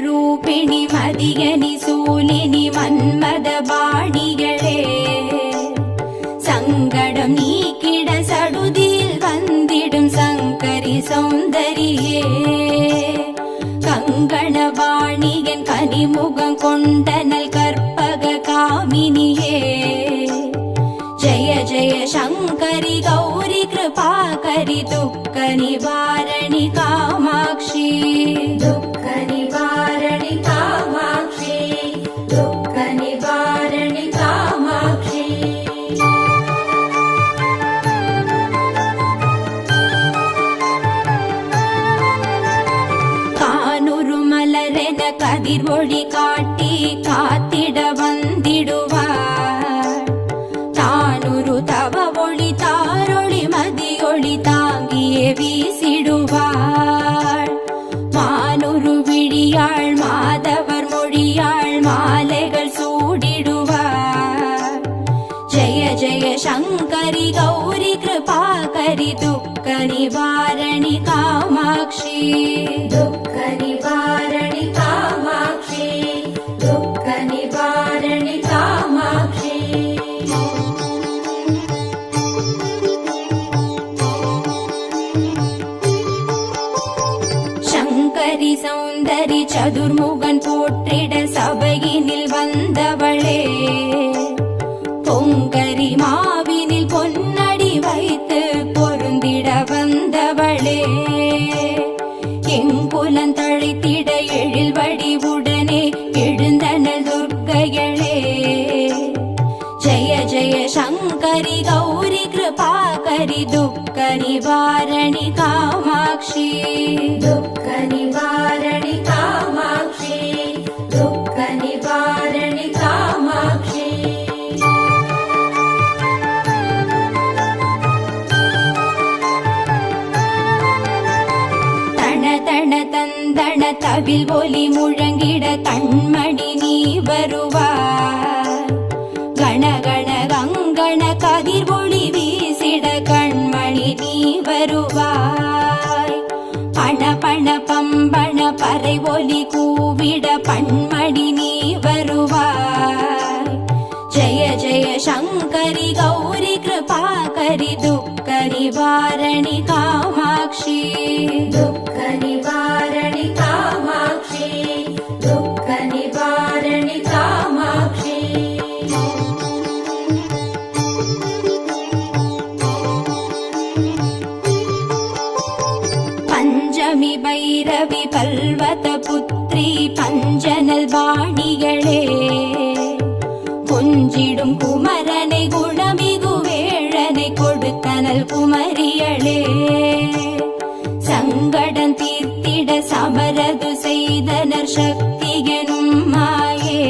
ರೂಪಿಣಿ ಮದಿಯನಿ ಸೂಲಿನಿ ಮನ್ಮದ ಬಾಣಿಗಳೇ சங்கடம் நீக்கிட சடுதியில் வந்திடும் சங்கரி சௌந்தரியே கங்கணவாணியன் கனிமுகம் கொண்டனல் கற்பக காமினியே ஜய ஜய சங்கரி கௌரி கிருபாகரி துக்க நிவாரணி காமாட்சி துக்க நிவாரணி காமாட்சி துக்க நிவாரணி காமாட்சி கதிர் ஒளி காட்டி காத்திட வந்திடுவார் தானுரு தவ ஒளி தாரொளி மதியொளி தாங்கியே வீசிடுவார் மானுரு விழியாள் மாதவர் மொழியாள் மாலைகள் சூடிடுவார் ஜெய ஜெய சங்கரி கௌரி கிருபாகரி துக்க நிவாரணி காமாட்சி துக்க நிவாரணி காமாட்சி துக்க நிவாரணி காமாட்சி சங்கரி சௌந்தரி சதுர்முகன் போற்றிட சபையினில் வந்தவளே பொங்கரி மாவினில் பொன்னடி வைத்து பொருந்திட வந்தவளே எங்குலன் தழைத்திட எழில் வடிவுடனே எழுந்தனல் துர்க்கையளே ஜய ஜய சங்கரி கௌரி கிருபாகரி துக்க நிவாரணி காமாட்சி துக்க நிவாரணி காமாட்சி துக்க நிவாரணி காமாட்சி தன தந்தன தவில் ஒலி முழங்கிட கண்மணி நீ வருவார் கணகண கங்கண கதிர் ஒளி வீசிட கண்மணி நீ வருவாய் பண பண பம்பண பறை ஒலி கூவிட பண்மணி நீ வருவாய் ஜய ஜய சங்கரி கௌரி கிருபாகரி துக்க நிவாரணி காமாட்சி துக்க நிவாரணி காமாட்சி துக்க நிவாரணி காமாட்சி பஞ்சமி பைரவி பல்வத புத்ரி பஞ்சனல் வாணிகளே கொஞ்சிடும் குமரனை குணமிகு வேழனை கொடுத்தனல் குமரியளே சங்கடம் தீர்த்திட சமரது செய்தனர் சக்தி எனும் மாயே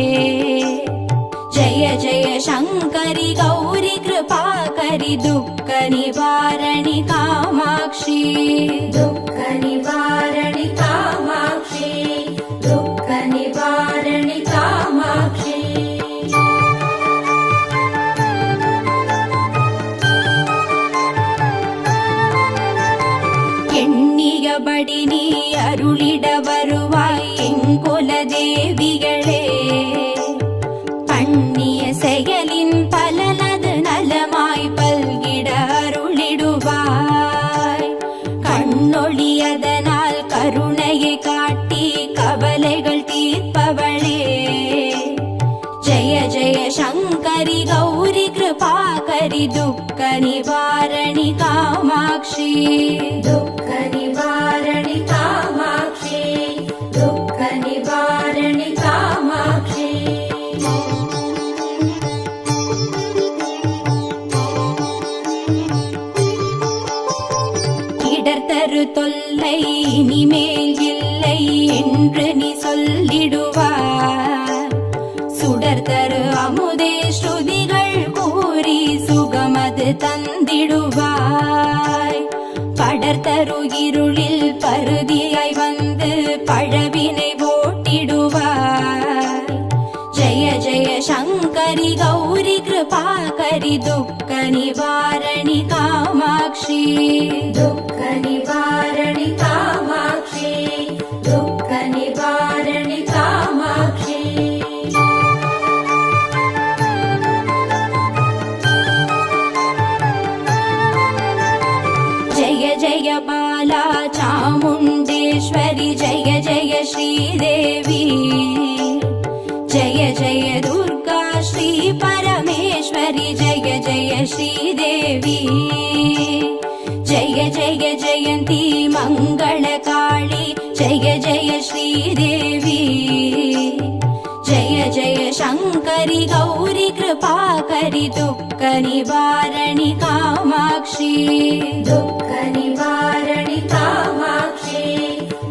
ஜய ஜய சங்கரி கௌரி கிருபாகரி துக்க நிவாரணி காமாட்சி துக்க நிவாரணி காமாட்சி துக்க நிவாரணி காமாட்சி எண்ணியபடி நீ அருளிட வருவாய் எங்குல தேவிகளே பண்ணிய செயலின் பலனது நலமாய் பல்கிட அருளிடுவாய் கண்ணொழியதனால் கருணையை காட்டி கவலைகள் தீர்ப்பவளே ஜய ஜய சங்கரி கௌரி கிருபாகரி துக்க நிவாரணி காமாட்சி துக்க நிவாரணி காமாட்சி துக்க நிவாரணி காமாட்சி இடர்தரு தொல்லை இனிமேல் இல்லை என்று நீ சொல்லிடுவார் சுடர் தரு அமுதே ஸ்ருதிகள் கூறி சுகமது தந்திடுவாய் படர் தரு இருளில் பருதியாய் வந்து பழவினை शङ्करि गौरि कृपाकरि दुःख निवारणि कामाक्षि दुःख निवारणि कामाक्षि दुःख निवारणि कामाक्षि जय जय बाला चामुण्डेश्वरि जय जय श्रीदेवी जय जय दुर्गा श्री परमेश्वरि जय जय श्रीदेवी जय जय जयन्ती मङ्गलकाळी जय जय श्रीदेवी जय जय शङ्करि गौरि कृपाकरि दुःख निवारणि कामाक्षि दुःख निवारणि कामाक्षि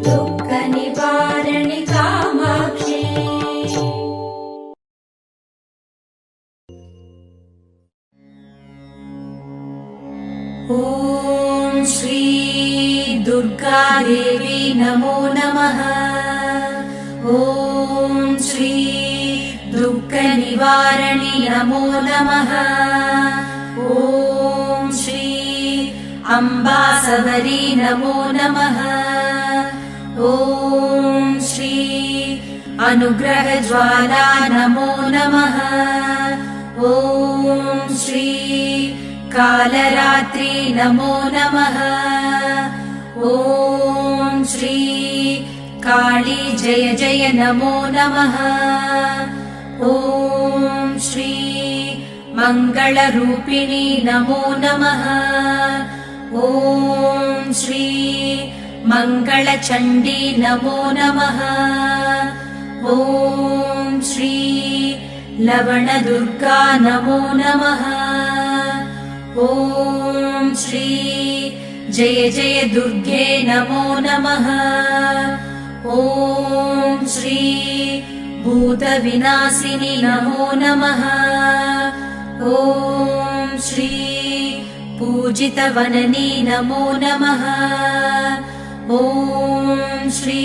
दुःख निवारणि कामाक्षि ॐ श्री दुर्गा देवी नमो नमः ॐ श्री दुःख निवारणि नमो नमः ॐ श्री अम्बा सबरी नमो नमः ॐ श्री अनुग्रह ज्वाला नमो नमः ॐ श्री कालरात्रि नमो नमः ॐ श्री काली जय जय नमो नमः ॐ श्री मङ्गलरूपिणी नमो नमः ॐ श्री मङ्गलचण्डी नमो नमः ॐ श्री लवणदुर्गा नमो नमः ॐ श्री जय जय दुर्गे नमो नमः ॐ श्री भूतविनाशिनि नमो नमः ॐ श्री पूजितवननी नमो नमः ॐ श्री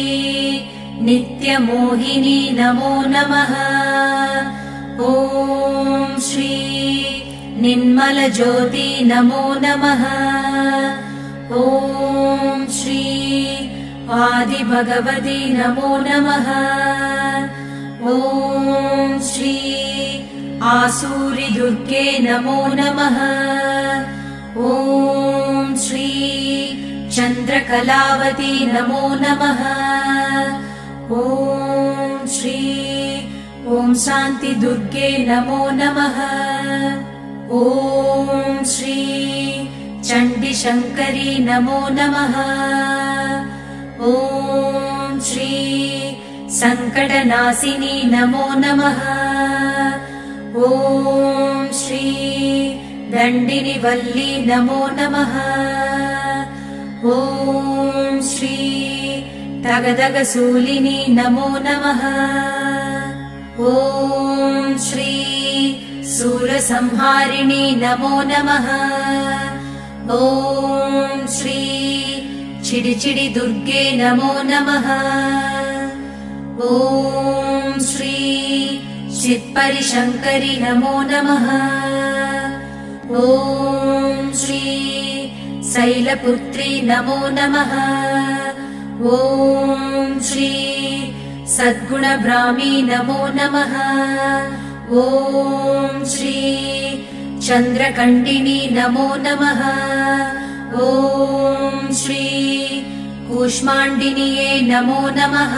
नित्यमोहिनी नमो नमः ॐ श्री निर्मलज्योति नमो नमः ॐ श्री आदिभगवती नमो नमः ॐ श्री आसूरि दुर्गे नमो नमः ॐ श्री चन्द्रकलावती नमो नमः ॐ श्री ॐ शान्ति दुर्गे नमो नमः ॐ श्री चण्डी शङ्करी नमो नमः ॐ श्री सङ्कटनाशिनी नमो नमः ॐ श्री दण्डिनि वल्ली नमो नमः ॐ श्री तगदगसूलिनी नमो नमः ॐ श्री सूरसंहारिणी नमो नमः ॐ श्री चिडिचिडि दुर्गे नमो नमः ॐ श्री चित्परि शङ्करि नमो नमः ॐ श्री शैलपुत्री नमो नमः ॐ श्री सद्गुणब्राह्मी नमो नमः ॐ श्री चन्द्रकण्डिनी नमो नमः ॐ श्री कूष्माण्डिन्ये नमो नमः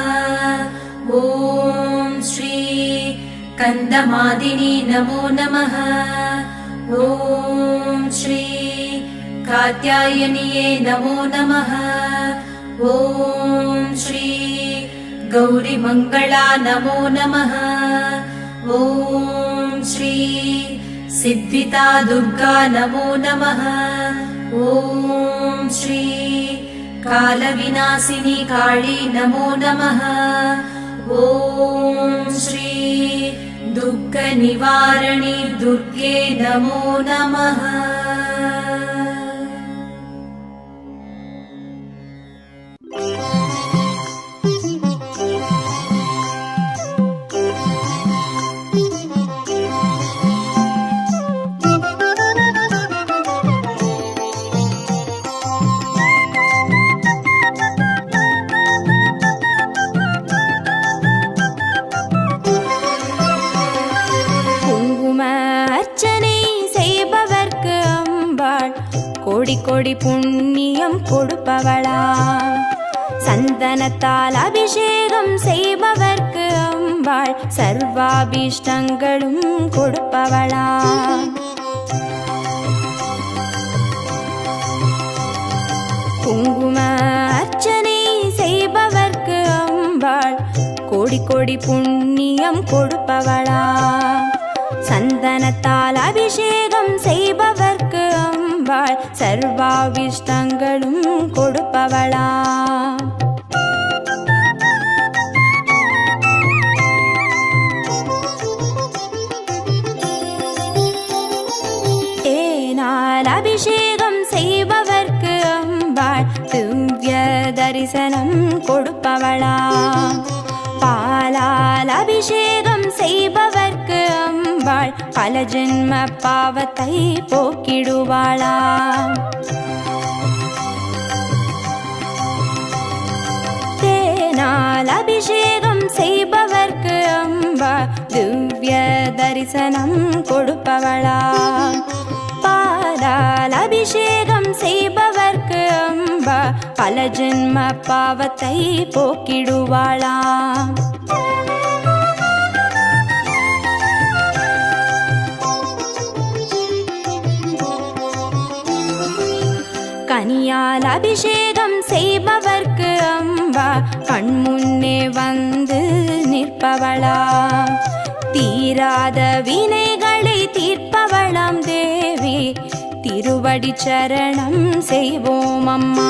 ॐ श्री कन्दमादिनी नमो नमः ॐ श्री कात्यायन्ये नमो नमः ॐ श्री गौरीमङ्गला नमो नमः ॐ श्री सिद्धिता दुर्गा नमो नमः ॐ श्री कालविनाशिनी काली नमो नमः ॐ श्री दुःखनिवारणि दुर्गे नमो नमः அர்ச்சனை செய்பவர்க்கு அம்பாள் கோடி கோடி புண்ணியம் கொடுப்பவளா. சந்தனத்தால் அபிஷேகம் செய்பவர்க்கு அம்பாள் சர்வாபீஷ்டங்களும் கொடுப்பவளா. குங்கும அர்ச்சனை செய்பவர்க்கு அம்பாள் கோடி கோடி புண்ணியம் கொடுப்பவளா. சந்தனத்தால் அபிஷேகம் செய்பவர்க்கு அம்பாள் சர்வாபீஷ்டங்களும் கொடுப்பவளா. தேனால் அபிஷேகம் செய்பவர்க்கு அம்பாள் திவ்ய தரிசனம் கொடுப்பவளா. பாலால் அபிஷேகம் செய்பவர்க்கு அம்பாள் பல ஜென்ம பாவத்தை போக்கிடுவாளா. தேனால் அபிஷேகம் செய்பவர்க்கு அம்பாள் திவ்ய தரிசனம் கொடுப்பவளா. பாலால் அபிஷேகம் செய்பவர்க்கு அம்பா பல ஜென்ம பாவத்தை போக்கிடுவாளா. கனியால் அபிஷேகம் செய்பவர்க்கு அம்பா கண்முன்னே வந்து நிற்பவளா. தீராத வினைகளை தீர்ப்பவளாம் தேவி திருவடி சரணம் செய்வோம் அம்மா.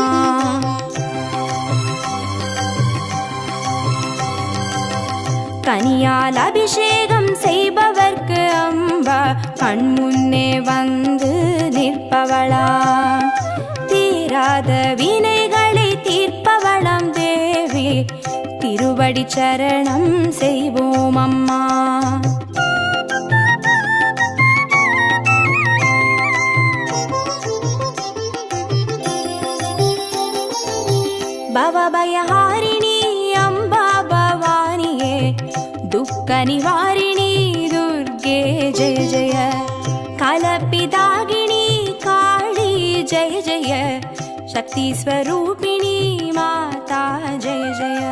கனியால் அபிஷேகம் செய்பவர்க்கு அம்பா கண்முன்னே வந்து நிற்பவளா. தீராத வினைகளை தீர்ப்பவளாம் தேவி திருவடி சரணம் செய்வோம் அம்மா. பவபயஹாரிணி அம்பா பவானியே துக்க நிவாரிணி துர்கே ஜெய ஜெய. கலப்பிதாகினி காளி ஜெய ஜெய. சக்தி ஸ்வரூபிணி மாதா ஜெய ஜெய.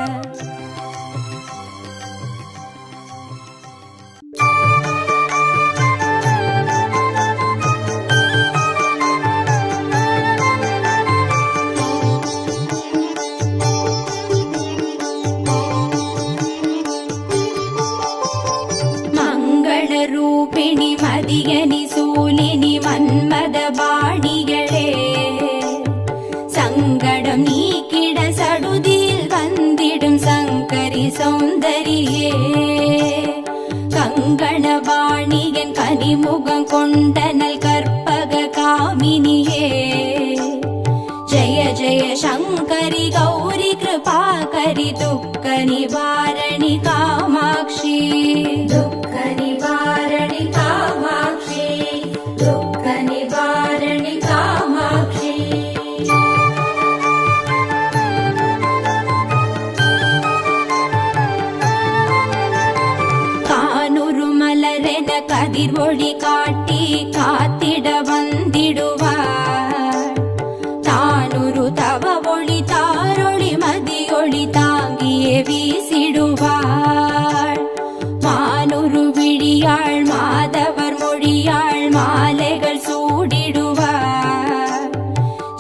ரூபிணி மதியனி சூலினி மன்மத பாணிகளே சங்கடம் நீக்கிட சடுதியில் வந்திடும் சங்கரி சௌந்தரியே. கங்கணவாணியன் கனிமுகம் கொண்டனல் கற்பக காமினியே. ஜெய ஜெய சங்கரி கௌரி கிருபாகரி துக்க நிவாரணி காமாட்சி. துக்க நிவாரணி காமாட்சி. துக்க நிவாரணி காமாட்சி. கானுரு மலரென கதிர் ஒளி காட்டி காத்திட வந்திடுவார். தானுரு தவ ஒளி தாரொளி மதியொளி தாங்கியே வீசிடுவாள். மானுரு விழியாள் மாதவர் மொழியாள் மாலைகள் சூடிடுவார்.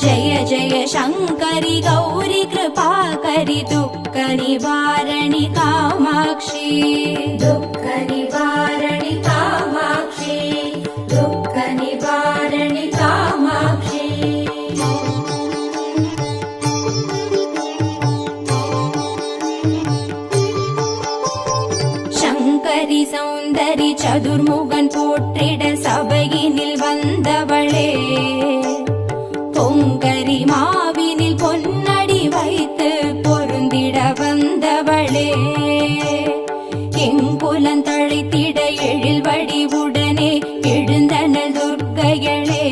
ஜெய ஜெய சங்கரி கௌரி கிருபாகரி துக்க நிவாரணி காமாட்சி. துக்க நிவாரணி காமாட்சி. துக்க நிவாரணி காமாட்சி. சங்கரி சௌந்தரி சதுர்முகன் போற்றிட சபையினில் வந்தவளே. பொங்கரி மாவினில் பொன்னடி வைத்து பொருந்திட வந்தவளே. எங்குலன் தழைத்திட எழில் வடிவுடனே எழுந்தனல் துர்க்கைகளே.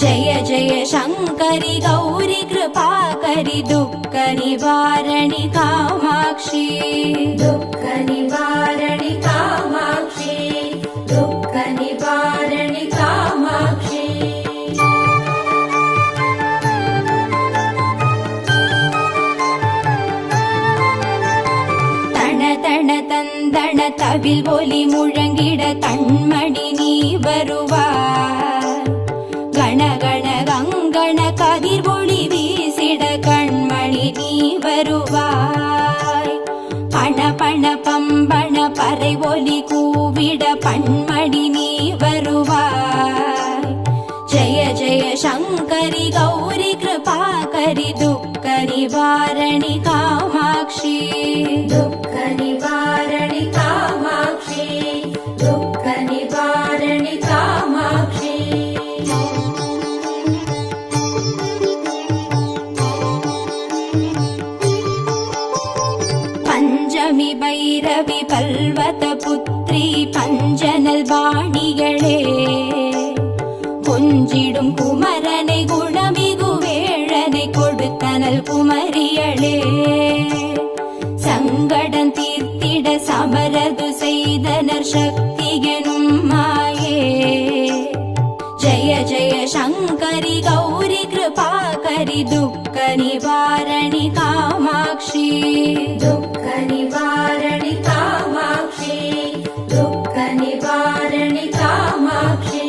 ஜெய ஜெய சங்கரி கௌரி கிருபாகரி துக்க நிவாரணி காமாட்சி. துக்க நிவாரணி காமாட்சி. துக்க தவில் ஒலி முழங்கிட கண்மணி நீ வருவாய். கணகண கங்கண கதிர் ஒளி வீசிட கண்மணி நீ வருவாய். பண பண பம்பண பறை ஒலி கூவிட பண்மணி நீ வருவாய். ஜய ஜய சங்கரி கௌரி கிருபாகரி துக்க நிவாரணி காமாட்சி. दुःख निवारणि कामाक्षी दुःख निवारणि कामाक्षी. பஞ்சமி பைரவி பல்வத புத்ரி பஞ்சனல் வாணிகளே, கொஞ்சிடும் குமரனை குணமிகு வேழனை கொடுத்தனல் குமரியளே. சங்கடம் தீர்த்திட சமரது செய்தனர் சக்தி எனும் மாயே. ஜய ஜய சங்கரி கௌரி கிருபாகரி துக்க நிவாரணி காமாட்சி. दुःख निवारणि कामाक्षी दुःख निवारणि कामाक्षी.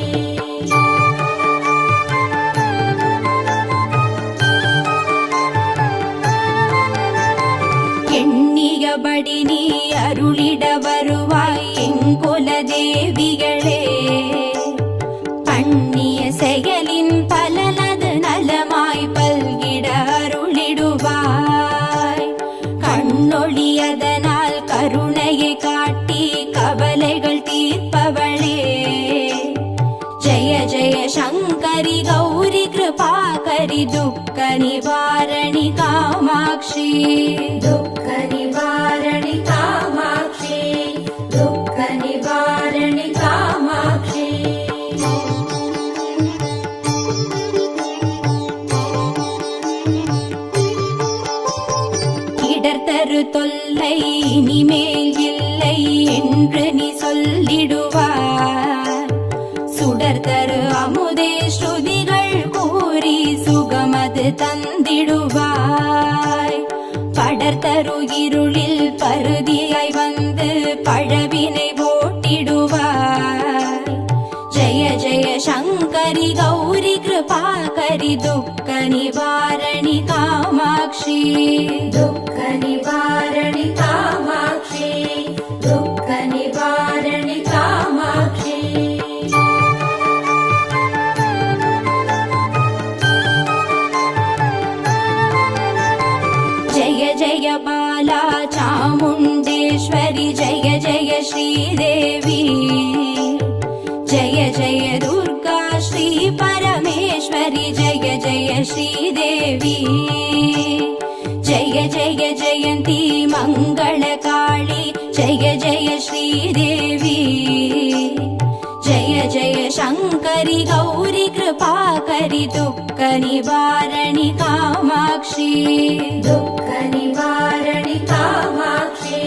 எண்ணியபடி நீ அருளிட வருவாய் எங்குல தேவிகளே. பண்ணிய செயலின் பலனது நலமாய் பல்கிட அருளிடுவாய். கண்ணொழியதனால் கருணையை காட்டி கவலைகள் தீர்ப்பவளே. ஜய ஜய சங்கரி கௌரி கிருபாகரி துக்க நிவாரணி காமாட்சி. दुःख निवारणि कामाक्षी दुःख निवारणि कामाक्षी. இடர்தரு தொல்லை இனிமேல் இல்லை என்று நீ சொல்லிடுவார். சுடர்தரு அமுதே ஸ்ருதிகள் கூறி சுகமது தந்திடுவாய். படர்தரு இருளில் பருதியாய் வந்து பழவினை ஓட்டிடுவாய். ஜய ஜய சங்கரி கௌரி கிருபாகரி துக்க நிவாரணி காமாட்சி. दुःख निवारणि कामाक्षी दुःख निवारणि कामाक्षी. जय जय बाला चामुण्डेश्वरि जय जय श्रीदेवी. जय जय दुर्गा श्री परमेश्वरि जय जय श्रीदेवी. जय जय जयन्ती मङ्गलकाली जय जय श्रीदेवी. जय जय शङ्करि गौरी कृपाकरि दुःख निवारणि कामाक्षी. दुःख निवारणि कामाक्षी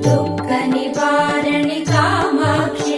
दुःख निवारणि कामाक्षी.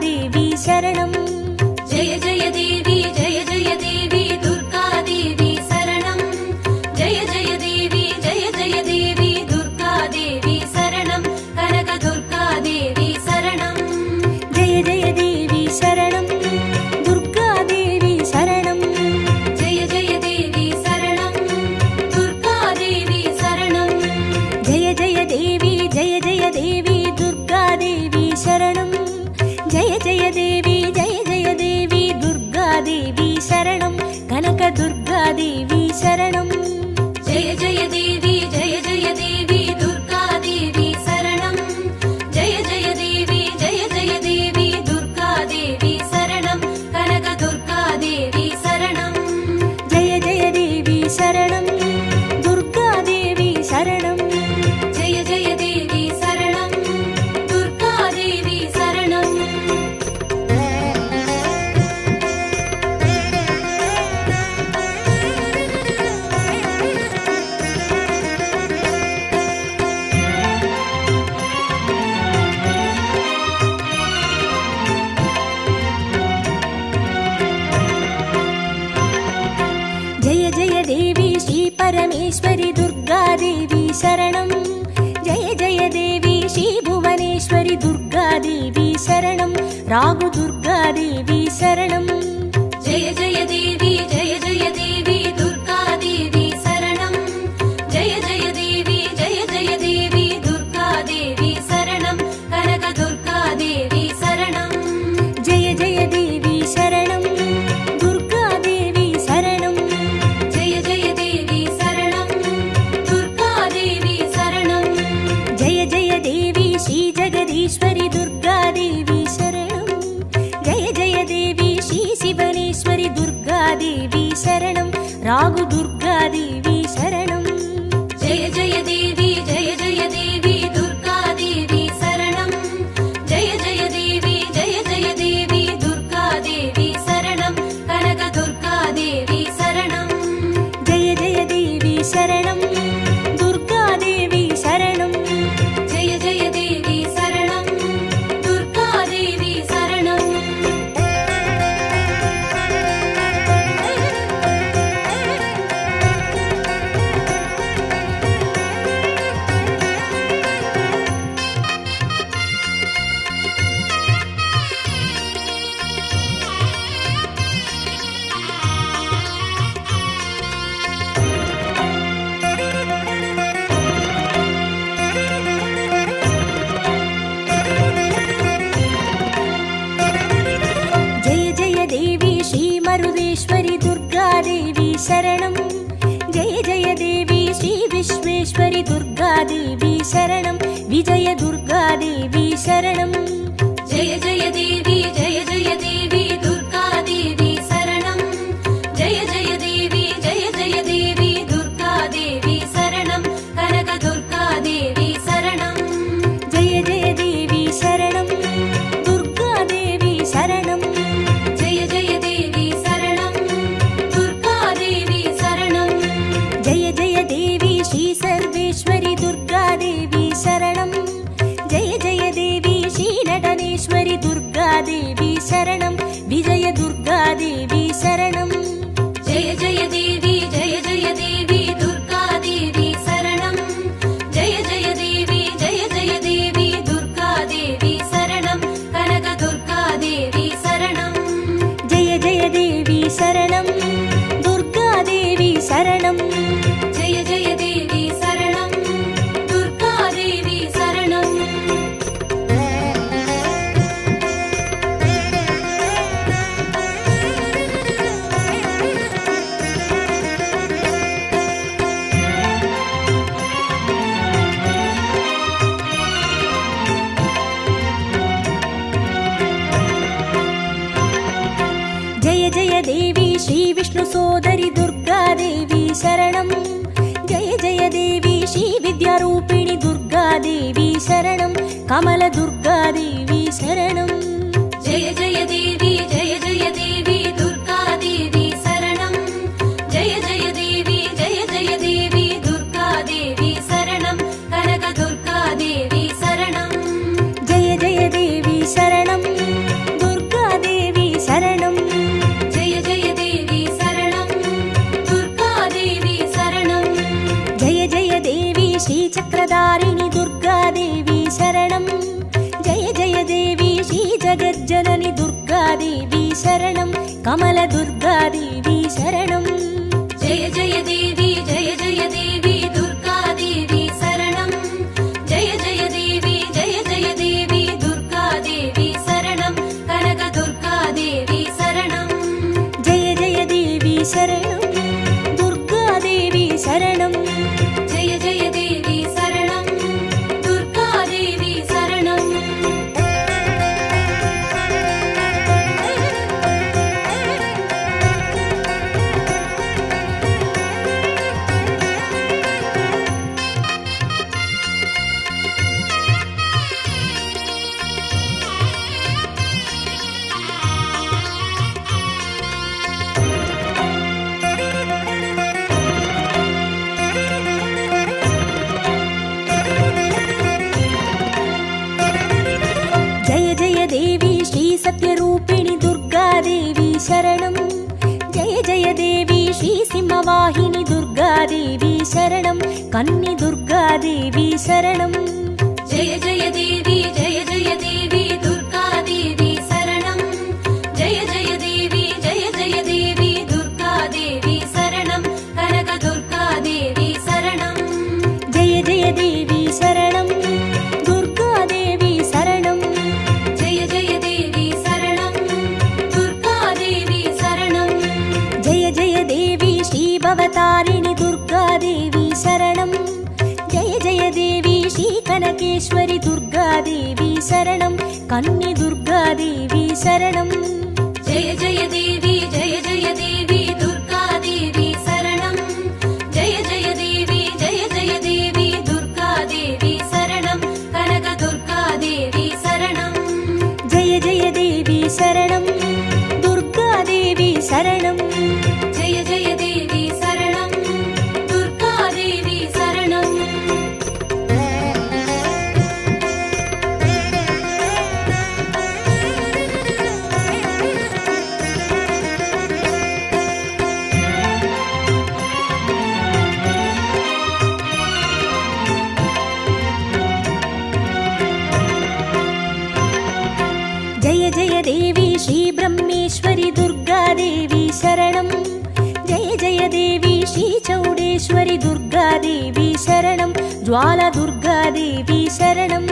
देवी शरणं जय जय देवी दुर्गा देवी शरणं जय जय देवी दुर्गा देवी शरणं कनक दुर्गा देवी शरणं जय जय देवी शरणं दुर्गा देवी शरणं जय जय देवी शरणं दुर्गा देवी शरणं जय जय देवी दुर्गा देवी शरणं जय जय देवी जय परमेश्वरि दुर्गादेवी शरणं जय जय देवी श्रीभुवनेश्वरि दुर्गादेवी शरणं रागु दुर्गादेवी शरणं जय जय देवी दुर्गादेवी शरणं जय जय देवी दुर्गादेवी शरणं कनक दुर्गादेवी शरणं जय जय देवी शरणं दुर्गादेवी शरणं जय जय देवी शरणं दुर्गादेवी शरणं जय जय देवी श्री जगदीश्वरि दुर्गादेवी शरणं जय जय देवी श्री शिवनेश्वरि दुर्गादेवी शरणं रागु दुर्गादेवी शरणं जय जय देवी दुर्गादेवी शरणं जय जय देवी दुर्गादेवी शरणं कनक दुर्गादेवी शरणं जय जय देवी शरणं दुर्गादेवी शरणं जय जय देवी शरणं दुर्गादेवी शरणं जय जय देवी श्री मरुदेश्वरि दुर्गादेवी शरणं जय जय देवी श्री विश्वेश्वरि दुर्गादेवी शरणं विजय दुर्गादेवी शरणं जय जय देवी दुर्गादेवी शरणं जय जय देवी दुर्गादेवी शरणं कनक दुर्गादेवी शरणं जय जय देवी शरणं दुर्गादेवी शरणं जय जय देवी शरणं दुर्गादेवी शरणं जय जय देवी श्री सर्वेश्वरि दुर्गादेवी शरणं जय जय देवी श्री नटनेश्वरि दुर्गादेवी शरणं विजय दुर्गादेवी शरणं जय जय देवी दुर्गादेवी शरणं जय जय देवी दुर्गादेवी शरणं कनक दुर्गादेवी शरणं जय जय देवी शरणं दुर्गादेवी शरणं जय जय देवी शरणं दुर्गादेवी शरणं जय जय देवी श्री विष्णु सोदरि दुर्गादेवी शरणं जय जय देवी श्री विद्यारूपिणि दुर्गादेवी शरणं कमल दुर्गादेवी शरणं जय जय देवी दुर्गादेवी शरणं जय जय देवी दुर्गादेवी शरणं कनक दुर्गादेवी शरणं जय जय देवी शरणं दुर्गादेवी शरणं जय जय देवी शरणं दुर्गादेवी शरणं जय जय देवी श्री चक्रधारिणि दुर्गादेवी शरणं जय जय देवी श्री जगज्जननि दुर्गादेवी शरणं कमल दुर्गादेवी शरणं जय जय देवी दुर्गादेवी शरणं जय जय देवी दुर्गादेवी शरणं कनक दुर्गादेवी शरणं जय जय देवी शरणं दुर्गादेवी शरणं जय जय देवी शरणं दुर्गादेवी शरणं दुर्गादेवी शरणं कन्नि दुर्गादेवी शरणं जय जय देवी दुर्गादेवी शरणं जय जय देवी दुर्गादेवी शरणं कनक दुर्गादेवी शरणं जय जय देवी शरणं दुर्गादेवी शरणं जय जय देवी शरणं दुर्गादेवी शरणं जय जय देवी श्रीभवतारिणि दुर्गादेवी शरणं जय जय देवी श्रीकनकेश्वरि दुर्गादेवी शरणं कन्नि दुर्गादेवी शरणं जय जय देवी दुर्गादेवी शरणं जय जय देवी दुर्गादेवी शरणं कनक दुर्गादेवी शरणं जय जय देवी शरणं दुर्गादेवी शरणं जय जय देवी शरणं दुर्गादेवी शरणं जय जय देवी श्रीब्रह्मेश्वरि दुर्गादेवी शरणं जय जय देवी श्रीचौडेश्वरि दुर्गादेवी शरणं ज्वाला दुर्गादेवी शरणं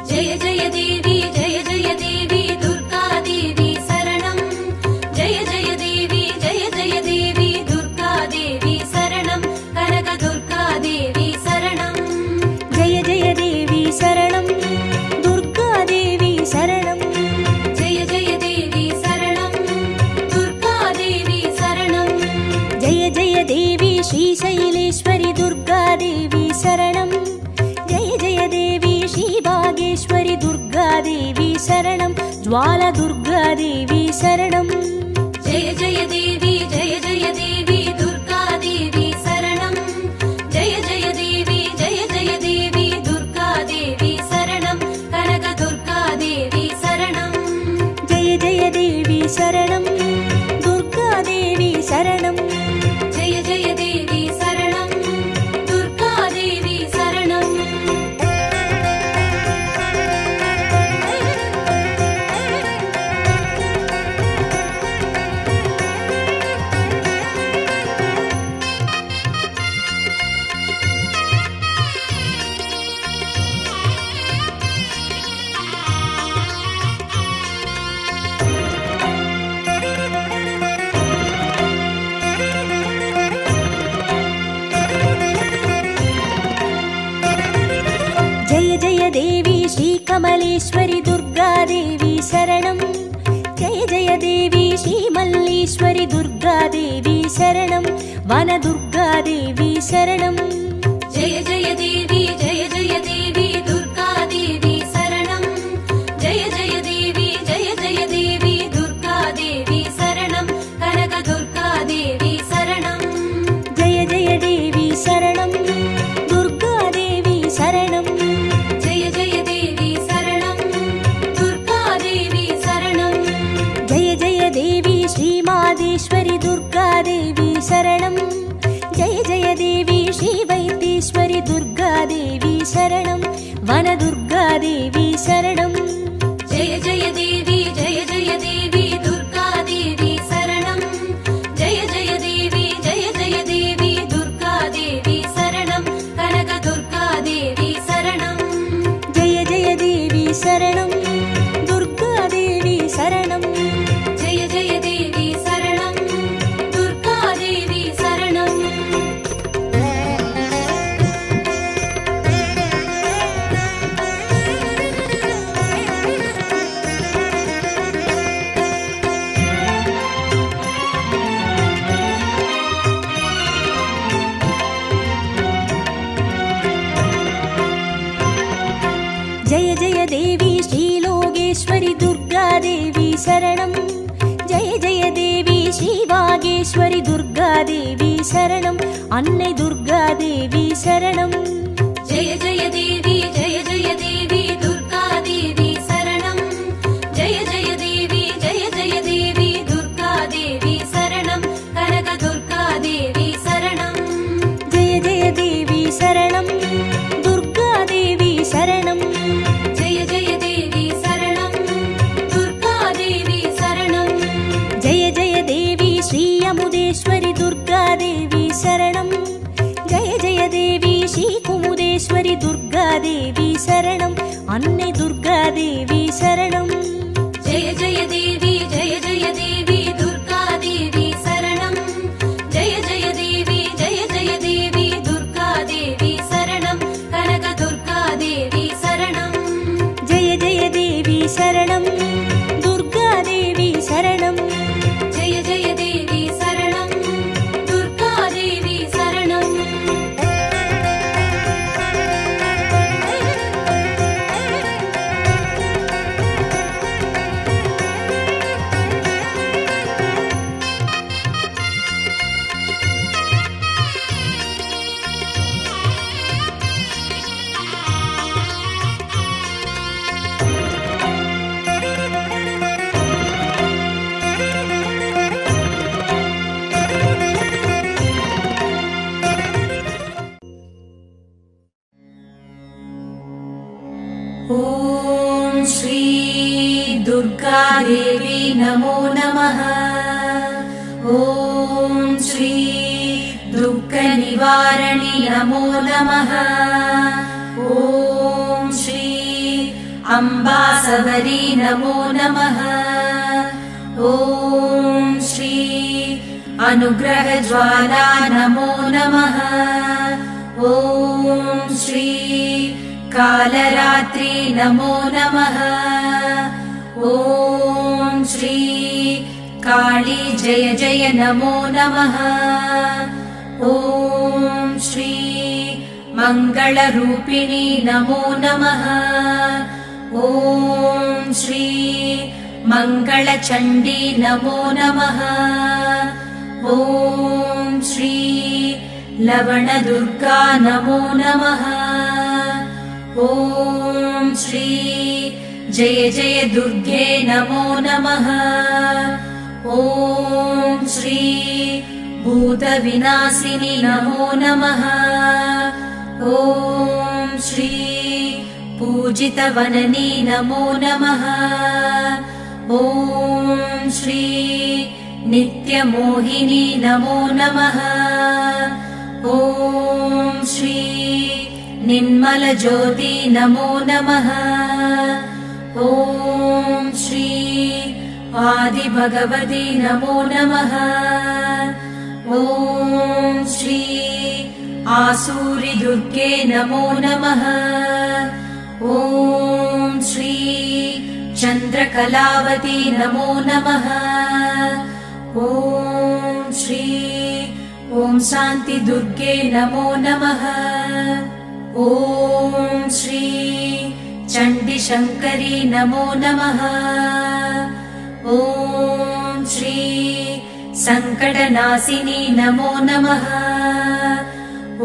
जय जय देवी दुर्गादेवी शरणं जय जय देवी दुर्गादेवी शरणं कनक दुर्गादेवी शरणं जय जय देवी शरणं दुर्गादेवी शरणं जय जय देवी शरणं दुर्गादेवी शरणं जय जय देवी श्रीशैलेश्वरि दुर्गादेवी शरणं जय जय देवी श्रीभागेश्वरि दुर्गादेवी शरणं ज्वाला दुर्गादेवी शरणं जय जय देवी दुर्गादेवी शरणं जय जय देवी दुर्गादेवी शरणं कनक दुर्गादेवी शरणं जय जय देवी शरणं दुर्गादेवी शरणं जय जय देवी शरणं दुर्गादेवी शरणं जय जय देवी श्रीकमलेश्वरि दुर्गादेवी शरणं जय जय देवी श्रीमल्लीश्वरि दुर्गादेवी शरणं वनदुर्गादेवी शरणं जय जय देवी दुर्गादेवी शरणं जय जय देवी दुर्गादेवी शरणं कनक दुर्गादेवी शरणं जय जय देवी शरणं दुर्गादेवी शरणं जय जय देवी शरणं दुर्गादेवी शरणं जय जय देवी श्रीमादेश्वरि दुर्गादेवी शरणं जय जय देवी श्रीवैद्येश्वरि दुर्गादेवी शरणं वनदुर्गादेवी शरणं जय जय देवी दुर्गादेवी शरणं जय जय देवी दुर्गादेवी शरणं कनक दुर्गादेवी शरणं जय जय देवी शरणं दुर्गादेवी शरणं जय जय देवी शरणं दुर्गादेवी शरणं जय जय देवी श्रीलोकेश्वरि दुर्गादेवी शरणं जय जय देवी श्रीवागेश्वरि दुर्गादेवी शरणं अन्नै दुर्गादेवी शरणं जय जय देवी दुर्गादेवी शरणं जय जय देवी दुर्गादेवी शरणं कनक दुर्गादेवी शरणं दुर्गादेवी शरणम् अन्ने दुर्गादेवी शरणम् जय जय देवी दुर्गादेवी शरणम् जय जय देवी दुर्गादेवी शरणम् कनक दुर्गादेवी शरणम् जय जय देवी शरणम् दुर्गादेवी शरणम् जय जय देवी शरणम् दुर्गादेवी शरणम् ॐ श्री दुर्गादेवी नमो नमः। ॐ श्री दुःखनिवारणि नमो नमः। ॐ श्री अम्बासवरी नमो नमः। ॐ श्री अनुग्रहज्वाला नमो नमः। ॐ श्री कालरात्रि नमो नमः। ॐ श्री काली जय जय नमो नमः। ॐ श्री मङ्गलरूपिणी नमो नमः। ॐ श्री मङ्गलचण्डी नमो नमः। ॐ श्री लवणदुर्गा नमो नमः। ॐ श्री जय जय दुर्गे नमो नमः। ॐ श्री भूतविनाशिनी नमो नमः। ॐ श्री पूजितवननी नमो नमः। ॐ श्री नित्यमोहिनी नमो नमः। ॐ श्री निर्मलज्योति नमो नमः। ॐ श्री आदिभगवती नमो नमः। ॐ श्री आसूरिदुर्गे नमो नमः। ॐ श्री चन्द्रकलावती नमो नमः। ॐ श्री ॐ शान्तिदुर्गे नमो नमः। ॐ श्री चण्डीशङ्करी नमो नमः। ॐ श्री सङ्कटनाशिनी नमो नमः।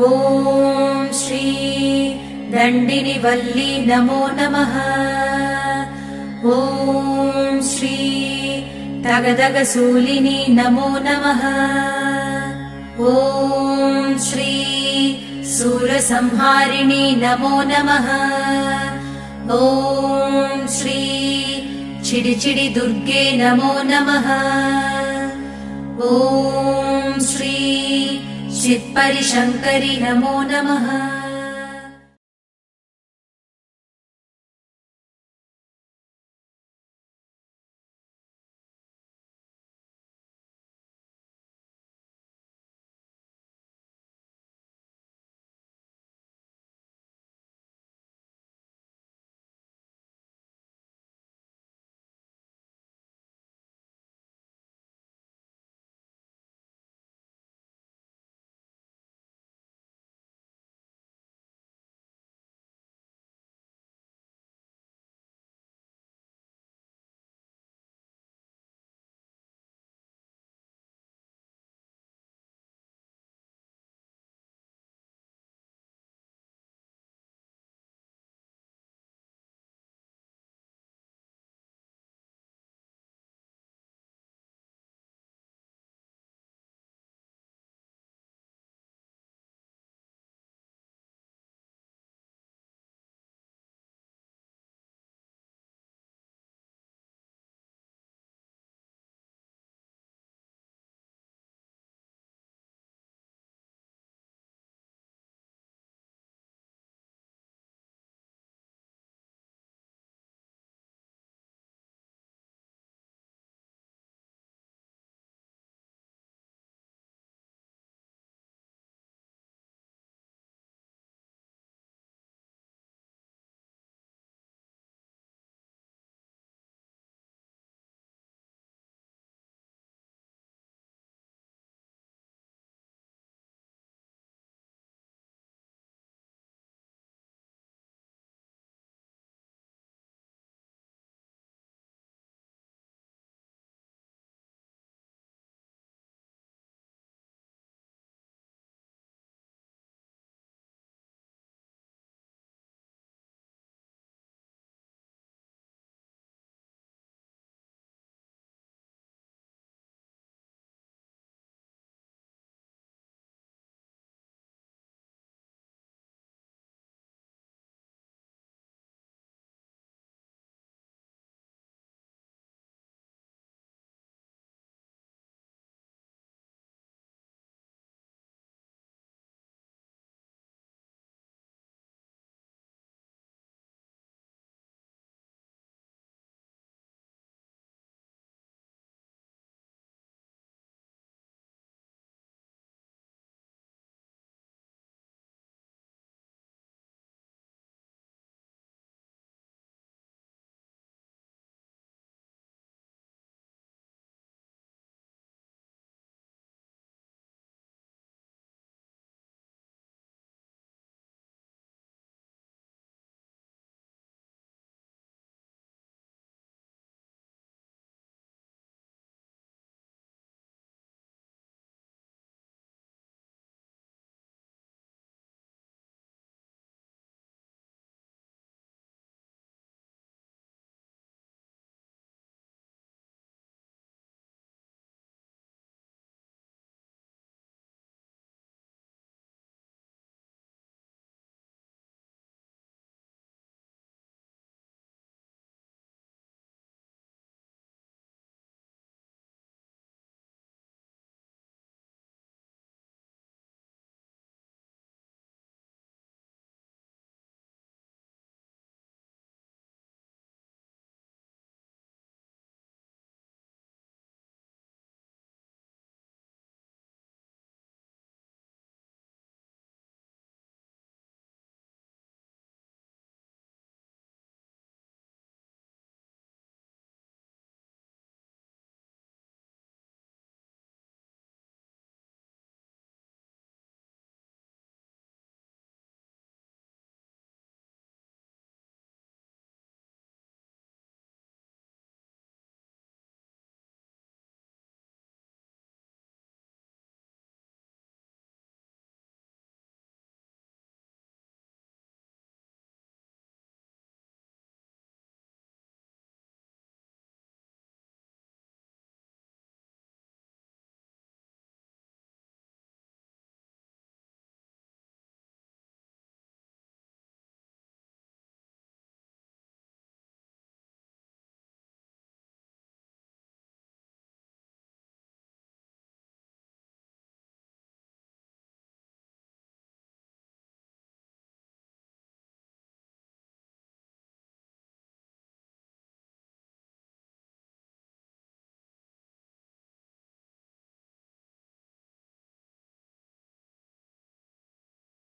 ॐ श्री दण्डिनिवल्ली नमो नमः। ॐ श्री तगदगशूलिनी नमो नमः। ॐ श्री सूरसंहारिणी नमो नमः। ॐ श्री चिडिचिडि दुर्गे नमो नमः। ॐ श्री चित्परिशङ्करि नमो नमः।